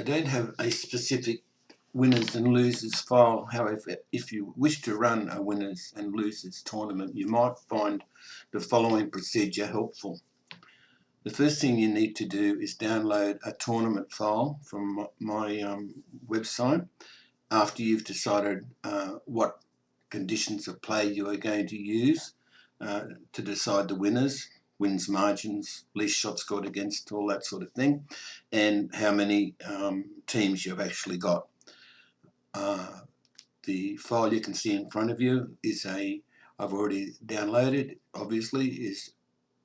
I don't have a specific winners and losers file. However, if you wish to run a winners and losers tournament, you might find the following procedure helpful. The first thing you need to do is download a tournament file from my website after you've decided what conditions of play you are going to use to decide the winners, wins, margins, least shots scored against, all that sort of thing, and how many teams you've actually got. The file you can see in front of you is I've already downloaded, obviously, is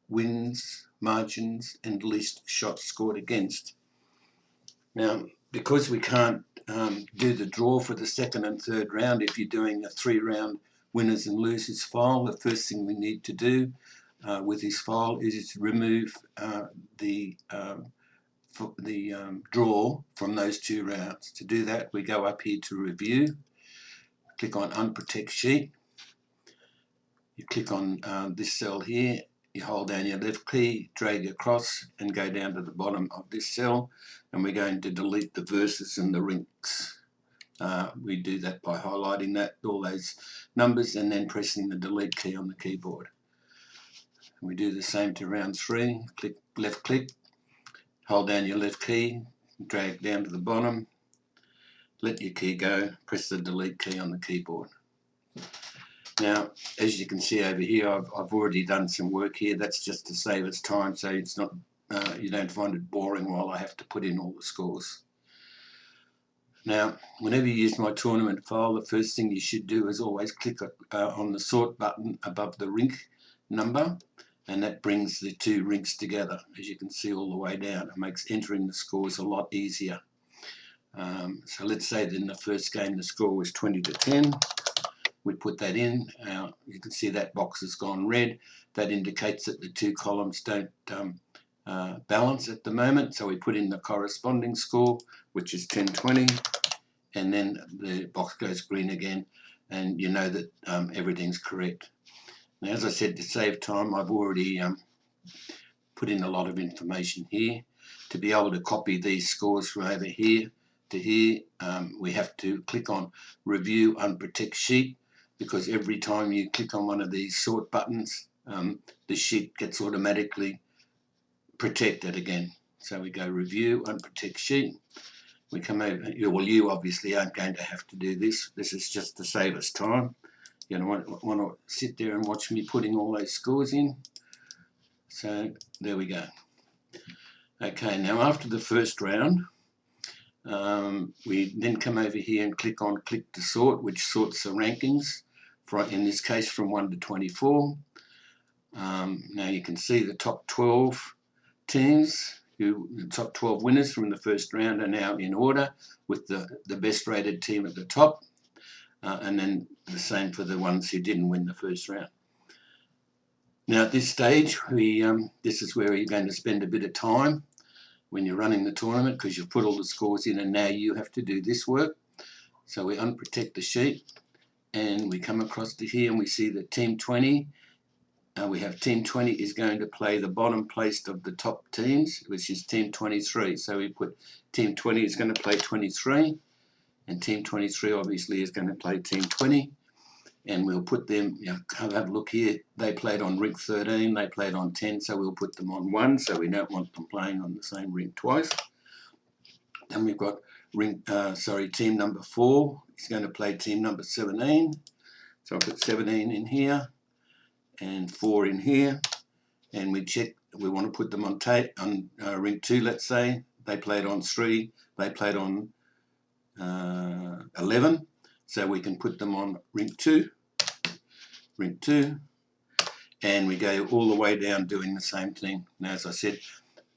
wins, margins, and least shots scored against. Now, because we can't do the draw for the second and third round, if you're doing a 3-round winners and losers file, the first thing we need to do with this file is remove the draw from those 2 rounds. To do that, we go up here to review, click on unprotect sheet, you click on this cell here, you hold down your left key, drag across and go down to the bottom of this cell, and we're going to delete the verses and the rinks. We do that by highlighting all those numbers and then pressing the delete key on the keyboard. And we do the same to round 3, left click, hold down your left key, drag down to the bottom, let your key go, press the delete key on the keyboard. Now, as you can see over here, I've already done some work here. That's just to save us time, so it's not you don't find it boring while I have to put in all the scores. Now, whenever you use my tournament file, the first thing you should do is always click on the sort button above the rink number, and that brings the 2 rinks together, as you can see all the way down. It makes entering the scores a lot easier. So let's say that in the first game the score was 20-10. We put that in. You can see that box has gone red. That indicates that the 2 columns don't balance at the moment. So we put in the corresponding score, which is 10-20, and then the box goes green again, and you know that everything's correct. Now, as I said, to save time, I've already put in a lot of information here. To be able to copy these scores from over here to here, we have to click on Review Unprotect Sheet, because every time you click on one of these sort buttons, the sheet gets automatically protected again. So we go Review Unprotect Sheet. We come over, well, you obviously aren't going to have to do this. This is just to save us time. You don't want to sit there and watch me putting all those scores in. So there we go. Okay, now after the first round, we then come over here and click on Click to Sort, which sorts the rankings, in this case from 1 to 24. Now you can see the top 12 teams, the top 12 winners from the first round are now in order, with the best rated team at the top, and then the same for the ones who didn't win the first round. Now at this stage, this is where you're going to spend a bit of time when you're running the tournament, because you've put all the scores in and now you have to do this work. So we unprotect the sheet and we come across to here and we see that Team 20, we have Team 20 is going to play the bottom placed of the top teams, which is Team 23. So we put Team 20 is going to play 23, and Team 23 obviously is going to play Team 20. And we'll put them, have a look here, they played on rink 13, they played on 10, so we'll put them on 1, so we don't want them playing on the same rink twice. Then we've got team number 4 is going to play team number 17, so I'll put 17 in here and 4 in here, and we check, we want to put them on rink 2, let's say. They played on 3, they played on 11, so we can put them on rink 2, and we go all the way down doing the same thing. Now, as I said,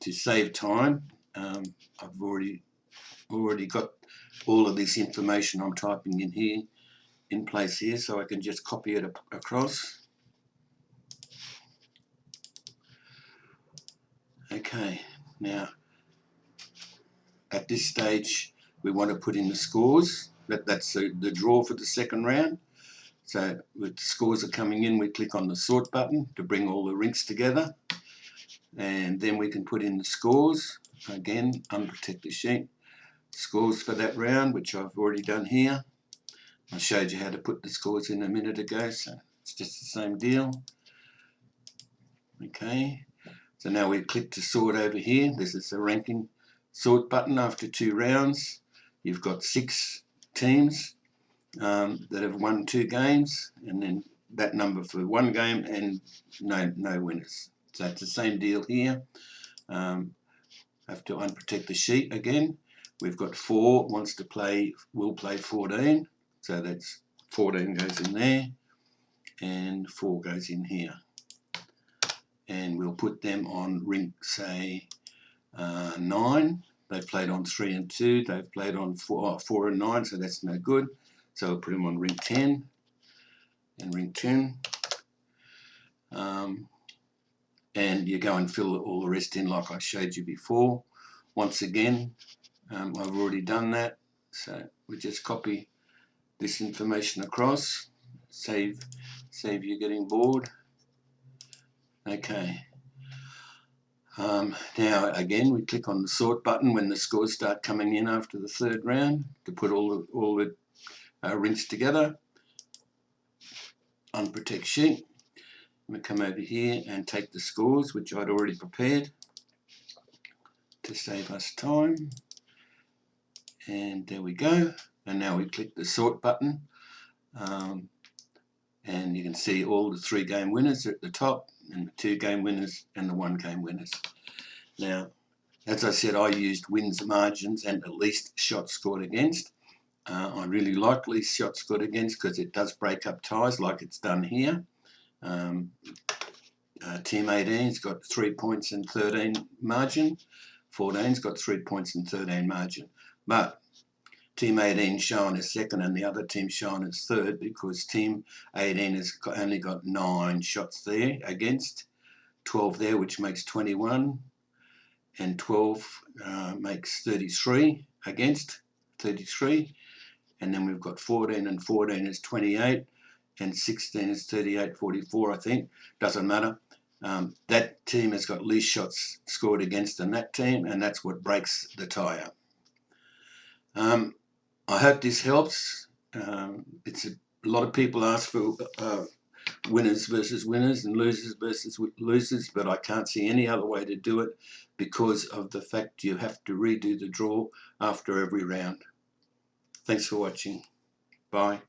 to save time, I've already got all of this information I'm typing in here in place here, so I can just copy it across. Okay, now at this stage we want to put in the scores. That's the draw for the second round. So with the scores are coming in, we click on the sort button to bring all the rinks together, and then we can put in the scores. Again, unprotect the sheet, scores for that round, which I've already done here. I showed you how to put the scores in a minute ago, so it's just the same deal. Okay, so now we click to sort over here. This is the ranking sort button after 2 rounds. You've got 6 teams that have won 2 games, and then that number for 1 game, and no winners. So it's the same deal here. Have to unprotect the sheet again. We've got 4 wants to play, will play 14. So that's 14 goes in there, and 4 goes in here. And we'll put them on rink, say, 9. They've played on 3 and 2. They've played on 4 and 9, so that's no good. So we'll put them on rink 10 and rink 10. And you go and fill all the rest in like I showed you before. Once again, I've already done that. So we just copy this information across. Save you getting bored. Okay. Now again, we click on the sort button when the scores start coming in after the 3rd round to put all the rinks together. Unprotect sheet. I'm going to come over here and take the scores, which I'd already prepared to save us time. And there we go. And now we click the sort button. And you can see all the 3 game winners are at the top, and the 2 game winners and the 1 game winners. Now, as I said, I used wins, margins, and at least shots scored against. I really like least shots scored against because it does break up ties like it's done here. Team 18's got 3 points and 13 margin. 14's got 3 points and 13 margin. But Team 18 shown as 2nd and the other team shown as 3rd because Team 18 has only got 9 shots there against, 12 there, which makes 21, and 12 makes 33 against, 33. And then we've got 14 and 14 is 28, and 16 is 38, 44, I think. Doesn't matter. That team has got least shots scored against than that team, and that's what breaks the tie up. I hope this helps. It's a lot of people ask for winners versus winners and losers versus losers, but I can't see any other way to do it because of the fact you have to redo the draw after every round. Thanks for watching. Bye.